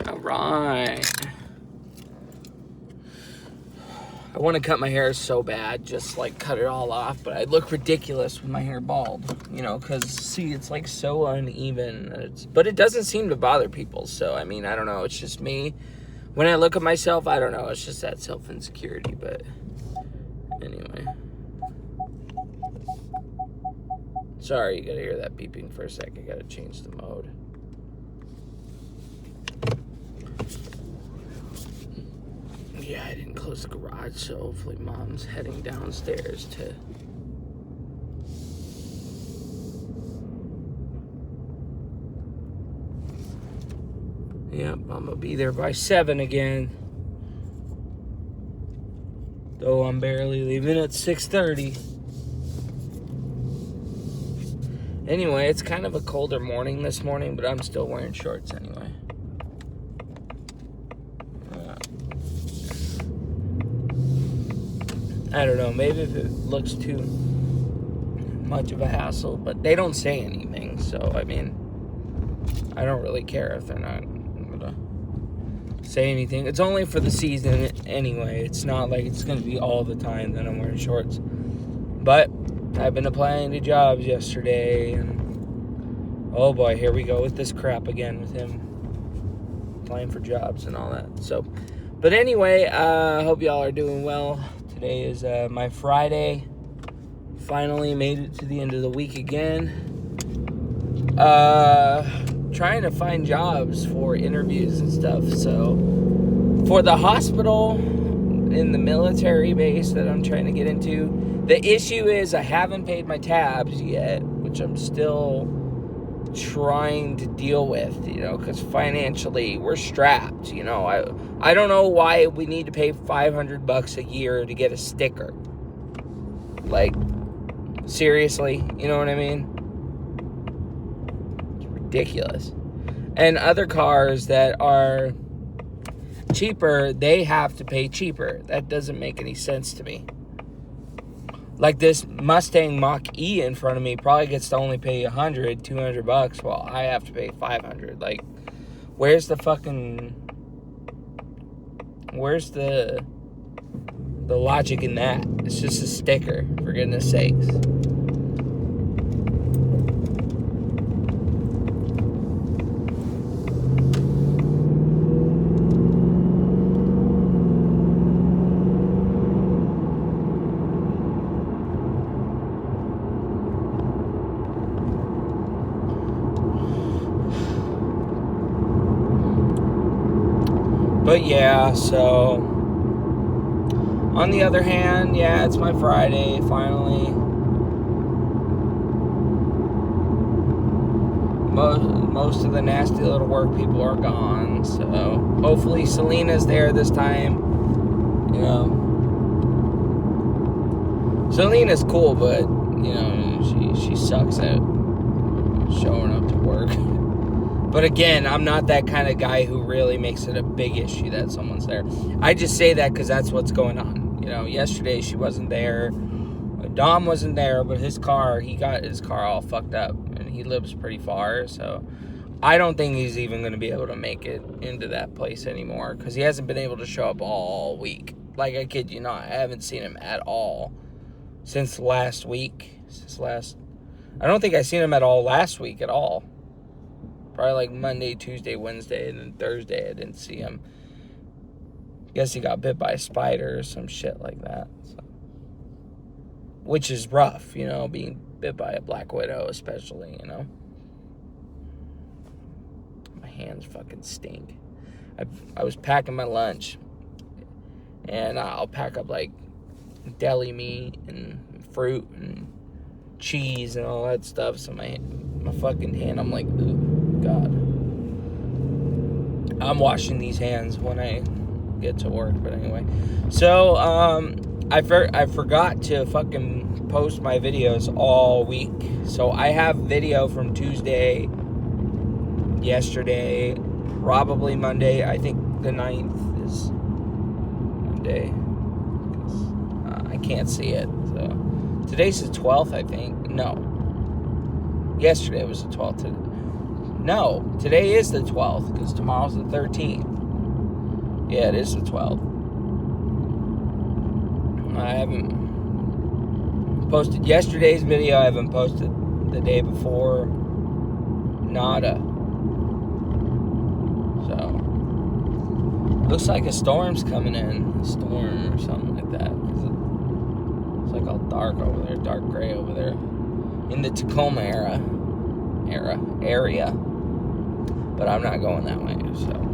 All right. I want to cut my hair so bad, just like cut it all off, but I look ridiculous with my hair bald, because see, it's like so uneven. But it doesn't seem to bother people, so I mean, I don't know, it's just me. When I look at myself, I don't know, it's just that self-insecurity, but anyway. Sorry, you gotta hear that beeping for a sec. I gotta change the mode. Yeah, I didn't close the garage, so hopefully Mom's heading downstairs to... Yep, I'm gonna be there by 7 again. Though I'm barely leaving at 6:30. Anyway, it's kind of a colder morning this morning, but I'm still wearing shorts anyway. I don't know, maybe if it looks too much of a hassle, but they don't say anything, so I mean, I don't really care if they're not gonna say anything. It's only for the season anyway. It's not like it's gonna be all the time that I'm wearing shorts. But I've been applying to jobs yesterday, and oh boy, here we go with this crap again with him applying for jobs and all that. So, but anyway, I hope y'all are doing well. Today is my Friday. Finally made it to the end of the week again. Trying to find jobs for interviews and stuff. So for the hospital in the military base that I'm trying to get into, the issue is I haven't paid my tabs yet, which I'm still trying to deal with, because financially we're strapped. I don't know why we need to pay $500 a year to get a sticker. Like, seriously, you know what I mean? It's ridiculous. And other cars that are cheaper, they have to pay cheaper. That doesn't make any sense to me. Like this Mustang Mach-E in front of me probably gets to only pay $100, $200, while I have to pay $500. Like, where's the logic in that? It's just a sticker, for goodness sakes. But yeah, so on the other hand, yeah, it's my Friday, finally. Most of the nasty little work people are gone, so hopefully Selena's there this time. Selena's cool, but, she sucks at showing up to work. But again, I'm not that kind of guy who really makes it a big issue that someone's there. I just say that because that's what's going on. Yesterday she wasn't there. Dom wasn't there, but he got his car all fucked up. And he lives pretty far, so I don't think he's even going to be able to make it into that place anymore. Because he hasn't been able to show up all week. Like, I kid you not, I haven't seen him at all since last week. I don't think I seen him at all last week at all. Probably like Monday, Tuesday, Wednesday, and then Thursday I didn't see him. Guess he got bit by a spider or some shit like that. So. Which is rough, being bit by a black widow especially, My hands fucking stink. I was packing my lunch. And I'll pack up like deli meat and fruit and cheese and all that stuff. So my fucking hand, I'm like, ooh. God. I'm washing these hands when I get to work, but anyway. So, I forgot to fucking post my videos all week. So, I have video from Tuesday, yesterday, probably Monday. I think the 9th is Monday. I can't see it. So, today's the 12th, I think. No. Yesterday was the 12th. No, today is the 12th because tomorrow's the 13th. Yeah, it is the 12th. I haven't posted yesterday's video. I haven't posted the day before. Nada. So, looks like a storm's coming in. A storm or something like that. It's like all dark over there, dark gray over there. In the Tacoma area. But I'm not going that way, so.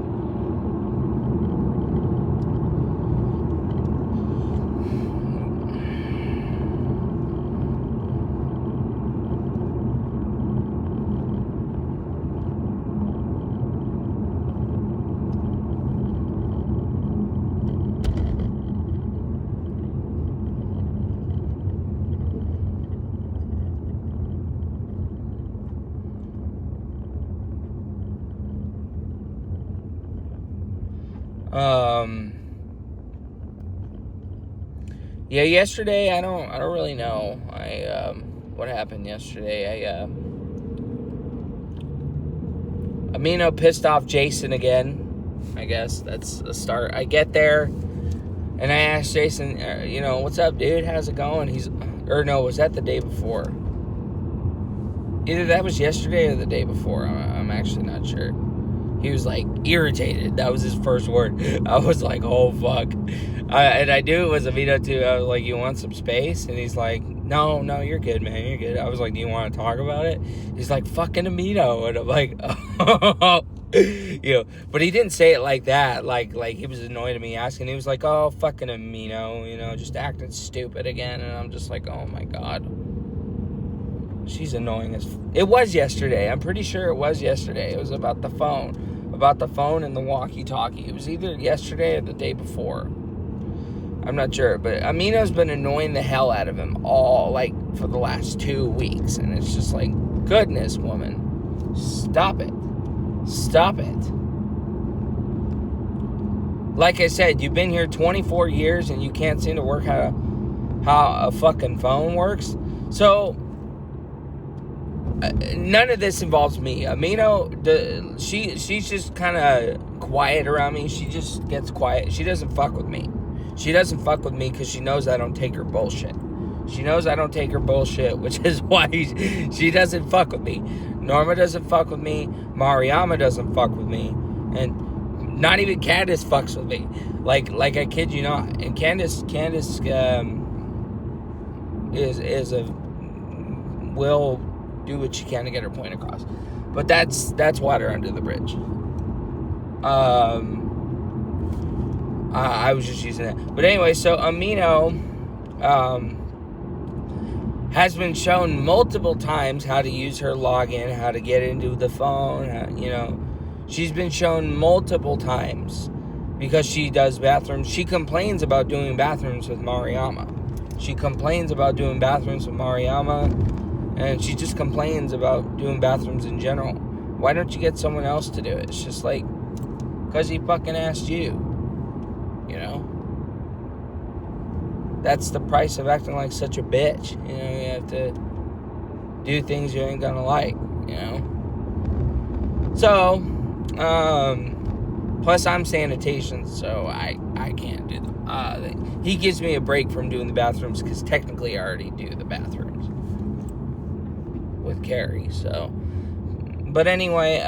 Yeah, yesterday, I don't really know. What happened yesterday? Amino pissed off Jason again. I guess that's a start. I get there, and I asked Jason, what's up, dude? How's it going? Was that the day before? Either that was yesterday or the day before. I'm actually not sure. He was like irritated. That was his first word. I was like, oh fuck. And I knew it was Amino too. I was like, you want some space? And he's like, no, you're good, man. You're good. I was like, do you want to talk about it? He's like, fucking Amino. And I'm like, oh. But he didn't say it like that. Like he was annoyed at me asking. He was like, oh, fucking Amino. Just acting stupid again. And I'm just like, oh my God. She's annoying as... It was yesterday. I'm pretty sure it was yesterday. It was about the phone. About the phone and the walkie-talkie. It was either yesterday or the day before. I'm not sure. But Amino's been annoying the hell out of him for the last 2 weeks. And it's just like, goodness, woman. Stop it. Stop it. Like I said, you've been here 24 years and you can't seem to work how a fucking phone works. So... none of this involves me. Amino, she's just kind of quiet around me. She just gets quiet. She doesn't fuck with me. She doesn't fuck with me because she knows I don't take her bullshit. She knows I don't take her bullshit, which is why she doesn't fuck with me. Norma doesn't fuck with me. Mariama doesn't fuck with me. And not even Candace fucks with me. Like I kid you not. And Candace will do what she can to get her point across. But that's water under the bridge. I was just using that. But anyway, so Amino has been shown multiple times how to use her login, how to get into the phone, she's been shown multiple times because she does bathrooms. She complains about doing bathrooms with Mariama. And she just complains about doing bathrooms in general. Why don't you get someone else to do it? It's just like, because he fucking asked you. That's the price of acting like such a bitch. You have to do things you ain't gonna like, So, plus I'm sanitation, so I can't do them. He gives me a break from doing the bathrooms because technically I already do the bathrooms with Carrie, so. But anyway,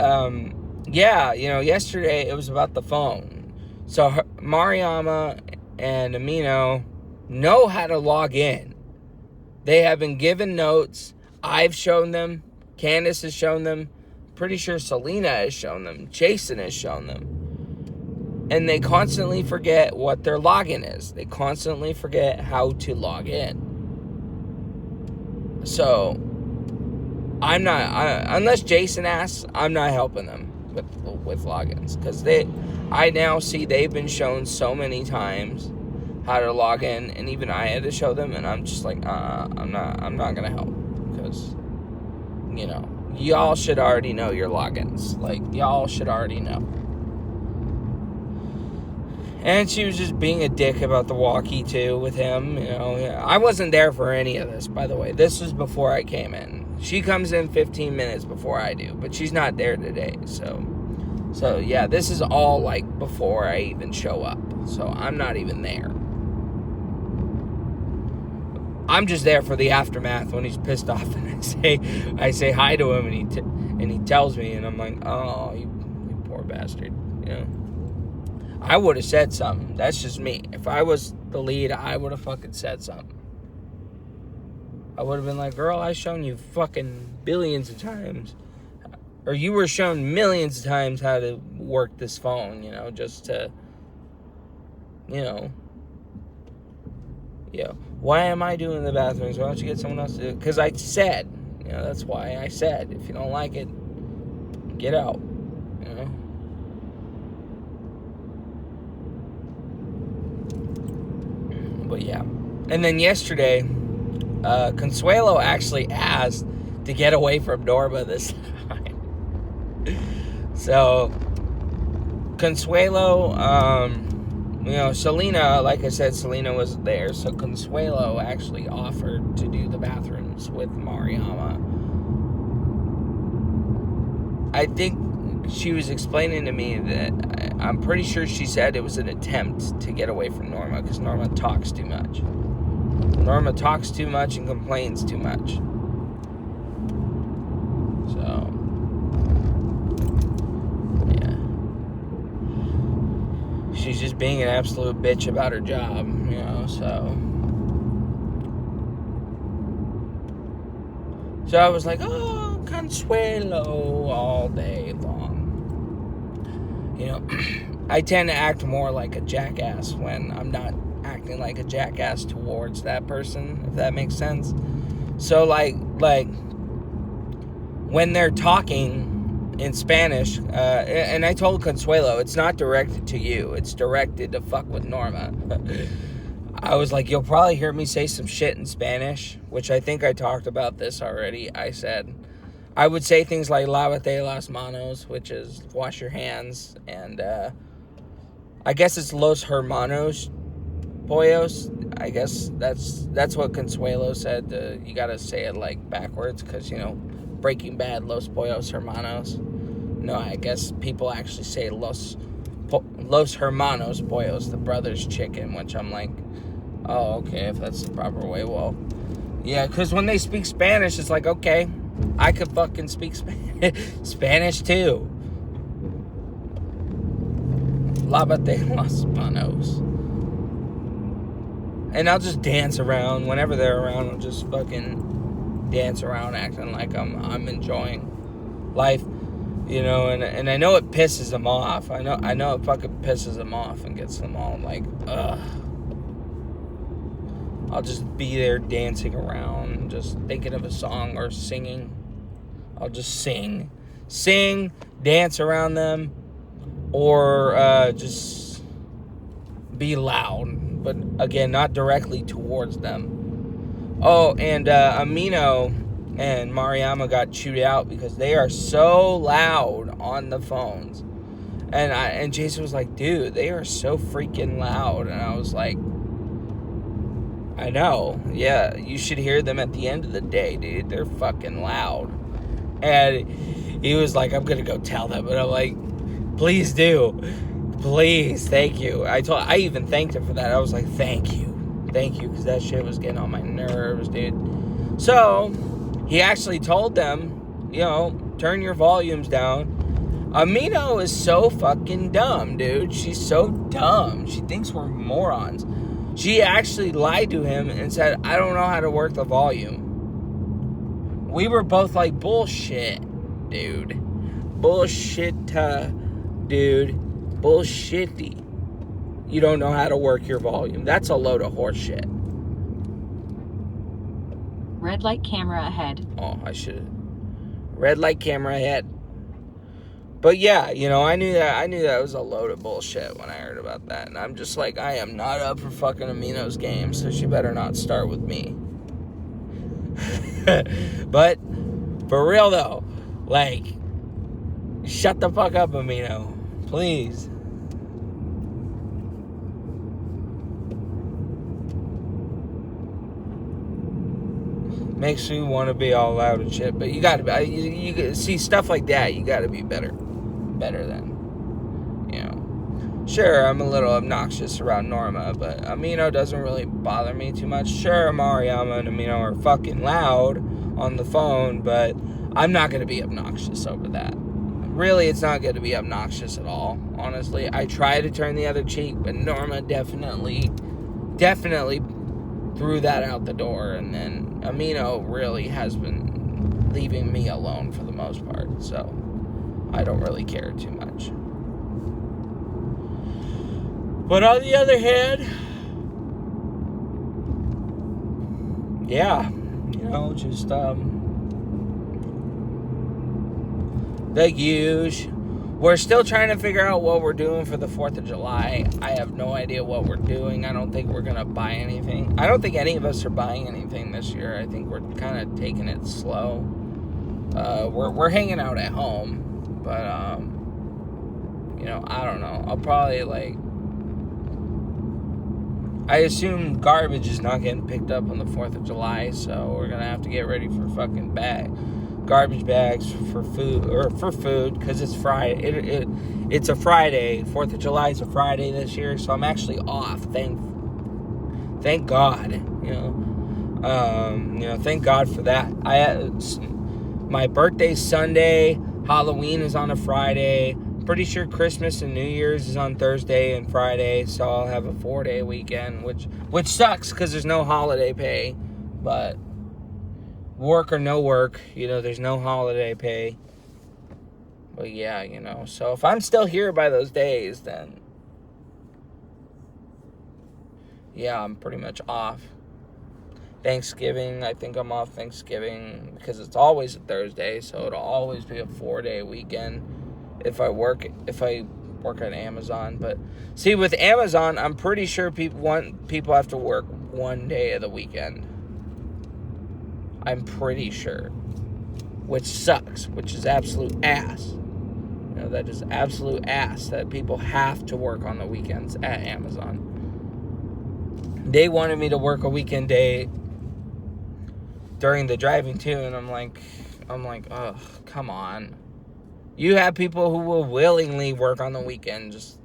yesterday it was about the phone. So Mariama and Amino know how to log in. They have been given notes. I've shown them. Candace has shown them. Pretty sure Selena has shown them. Jason has shown them. And they constantly forget what their login is. They constantly forget how to log in. So, I'm not, unless Jason asks, I'm not helping them with logins. Because I now see they've been shown so many times how to log in, and even I had to show them, and I'm just like, I'm not gonna help, because, y'all should already know your logins. Like, y'all should already know. And she was just being a dick about the walkie, too, with him, I wasn't there for any of this, by the way. This was before I came in. She comes in 15 minutes before I do, but she's not there today. So yeah, this is all like before I even show up. So I'm not even there. I'm just there for the aftermath when he's pissed off, and I say hi to him, and he tells me, and I'm like, oh, you poor bastard, you know. I would have said something. That's just me. If I was the lead, I would have fucking said something. I would have been like, girl, I've shown you fucking billions of times, or you were shown millions of times how to work this phone, you know, just to, you know. Yeah, why am I doing the bathrooms? Why don't you get someone else to do it? Because I said, you know, that's why I said, if you don't like it, get out, you know. But yeah. And then yesterday, Consuelo actually asked to get away from Norma this time. So, Consuelo, you know, Selena, like I said, Selena was there, so Consuelo actually offered to do the bathrooms with Mariama. I think she was explaining to me that I'm pretty sure she said it was an attempt to get away from Norma, because Norma talks too much. Norma talks too much and complains too much. So, she's just being an absolute bitch about her job, you know, so. So I was like, oh, Consuelo all day long. You know, I tend to act more like a jackass when I'm not acting like a jackass towards that person, if that makes sense. So, like when they're talking in Spanish, and I told Consuelo, it's not directed to you, it's directed to fuck with Norma. I was like, you'll probably hear me say some shit in Spanish, which I think I talked about this already. I said, I would say things like lávate las manos, which is wash your hands, and I guess it's los hermanos pollos. I guess that's what Consuelo said. You gotta say it like backwards, because, you know, Breaking Bad, Los Pollos Hermanos. No, I guess people actually say Los Hermanos Pollos, the brother's chicken, which I'm like, oh, okay, if that's the proper way, well, yeah, because when they speak Spanish, it's like, okay, I could fucking speak Spanish too. Lávate las manos. And I'll just dance around. Whenever they're around, I'll just fucking dance around acting like I'm enjoying life, you know, and I know it pisses them off. I know it fucking pisses them off and gets them all like, ugh. I'll just be there dancing around, just thinking of a song or singing. I'll just sing, dance around them, or just be loud, but again, not directly towards them. Oh, and Amino and Mariama got chewed out because they are so loud on the phones. And Jason was like, dude, they are so freaking loud. And I was like, I know. Yeah, you should hear them at the end of the day, dude. They're fucking loud. And he was like, I'm going to go tell them. And I'm like, please do. Please, thank you. I even thanked him for that. I was like, thank you, because that shit was getting on my nerves, dude. So, he actually told them, you know, turn your volumes down. Amino is so fucking dumb, dude. She's so dumb. She thinks we're morons. She actually lied to him and said, I don't know how to work the volume. We were both like, bullshit, dude. Bullshit, dude. Bullshitty. You don't know how to work your volume. That's a load of horse shit. Red light camera ahead. Oh, I should have. Red light camera ahead. But yeah, you know, I knew that was a load of bullshit when I heard about that. And I'm just like, I am not up for fucking Amino's game, so she better not start with me. But, for real though, like, shut the fuck up, Amino. Please. Makes me want to be all loud and shit. But you got to you see stuff like that. You got to be better than, you know. Sure, I'm a little obnoxious around Norma, but Amino doesn't really bother me too much. Sure, Mariama and Amino are fucking loud on the phone, but I'm not going to be obnoxious over that. Really, it's not going to be obnoxious at all, honestly. I try to turn the other cheek, but Norma definitely threw that out the door, and then Amino really has been leaving me alone for the most part, so I don't really care too much. But on the other hand, yeah, you know, just the huge. We're still trying to figure out what we're doing for the 4th of July. I have no idea what we're doing. I don't think we're going to buy anything. I don't think any of us are buying anything this year. I think we're kind of taking it slow. We're hanging out at home. But, you know, I don't know. I'll probably, like... I assume garbage is not getting picked up on the 4th of July, so we're going to have to get ready for fucking garbage bags for food, because it's Friday. It's a Friday. 4th of July is a Friday this year, so I'm actually off. Thank God. You know, thank God for that. My birthday's Sunday. Halloween is on a Friday. Pretty sure Christmas and New Year's is on Thursday and Friday, so I'll have a 4-day weekend, which sucks because there's no holiday pay, but work or no work, you know, there's no holiday pay. But yeah, you know, so if I'm still here by those days, then yeah, I'm pretty much off. Thanksgiving, I think I'm off Thanksgiving because it's always a Thursday, so it'll always be a 4-day weekend if I work at Amazon. But see, with Amazon, I'm pretty sure people have to work 1 day of the weekend. I'm pretty sure. Which sucks. Which is absolute ass. You know, that is absolute ass that people have to work on the weekends at Amazon. They wanted me to work a weekend day during the driving too, and I'm like, ugh, come on. You have people who will willingly work on the weekend. Just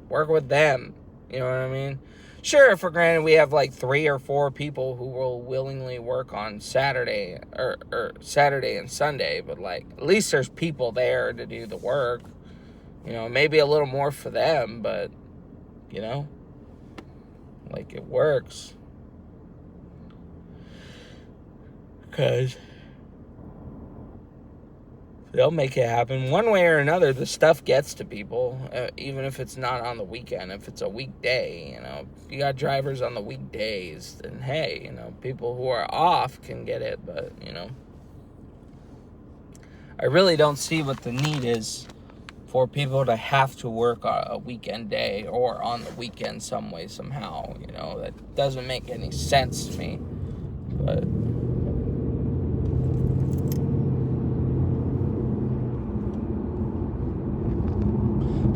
work with them. You know what I mean? Sure, for granted, we have like 3 or 4 people who will willingly work on Saturday or Saturday and Sunday, but like at least there's people there to do the work. You know, maybe a little more for them, but you know, like it works. 'Cause they'll make it happen. One way or another, the stuff gets to people, even if it's not on the weekend. If it's a weekday, you know, if you got drivers on the weekdays, then hey, you know, people who are off can get it. But, you know, I really don't see what the need is for people to have to work a weekend day or on the weekend some way, somehow. You know, that doesn't make any sense to me.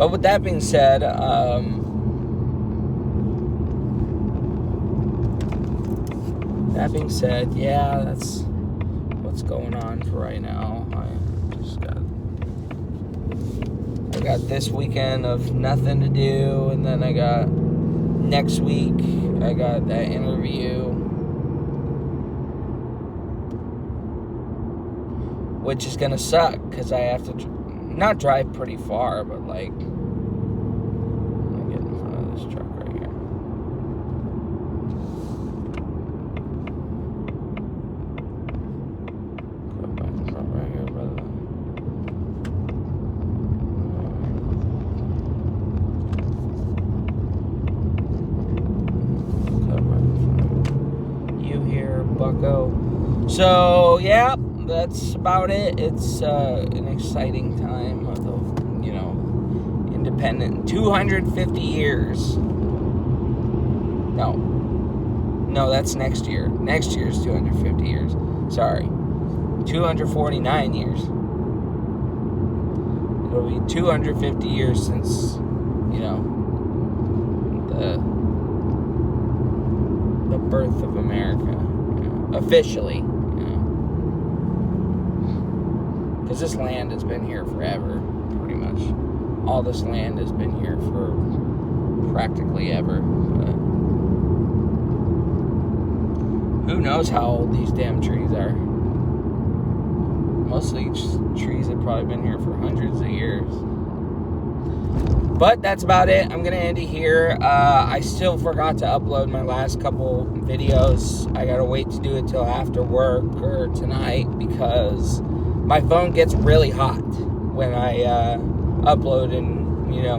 But with that being said, yeah, that's what's going on for right now. I got this weekend of nothing to do, and then I got next week, I got that interview, which is gonna suck, because I have to not drive pretty far, but like, let me get in front of this truck right here. Come back in front right here, brother. Come right in front of you here, bucko. So, yeah. That's about it. It's an exciting time of the, you know, independent. 250 years. No, that's next year. Next year's 250 years. Sorry. 249 years. It'll be 250 years since, you know, the birth of America. You know, officially. You know. Because this land has been here forever, pretty much. All this land has been here for practically ever. But who knows how old these damn trees are. Most of these trees have probably been here for hundreds of years. But that's about it. I'm going to end it here. I still forgot to upload my last couple videos. I got to wait to do it till after work or tonight because my phone gets really hot when I upload and, you know,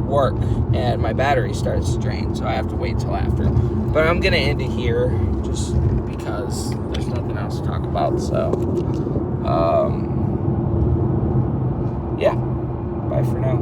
work. And my battery starts to drain. So I have to wait till after. But I'm going to end it here just because there's nothing else to talk about. So, yeah. Bye for now.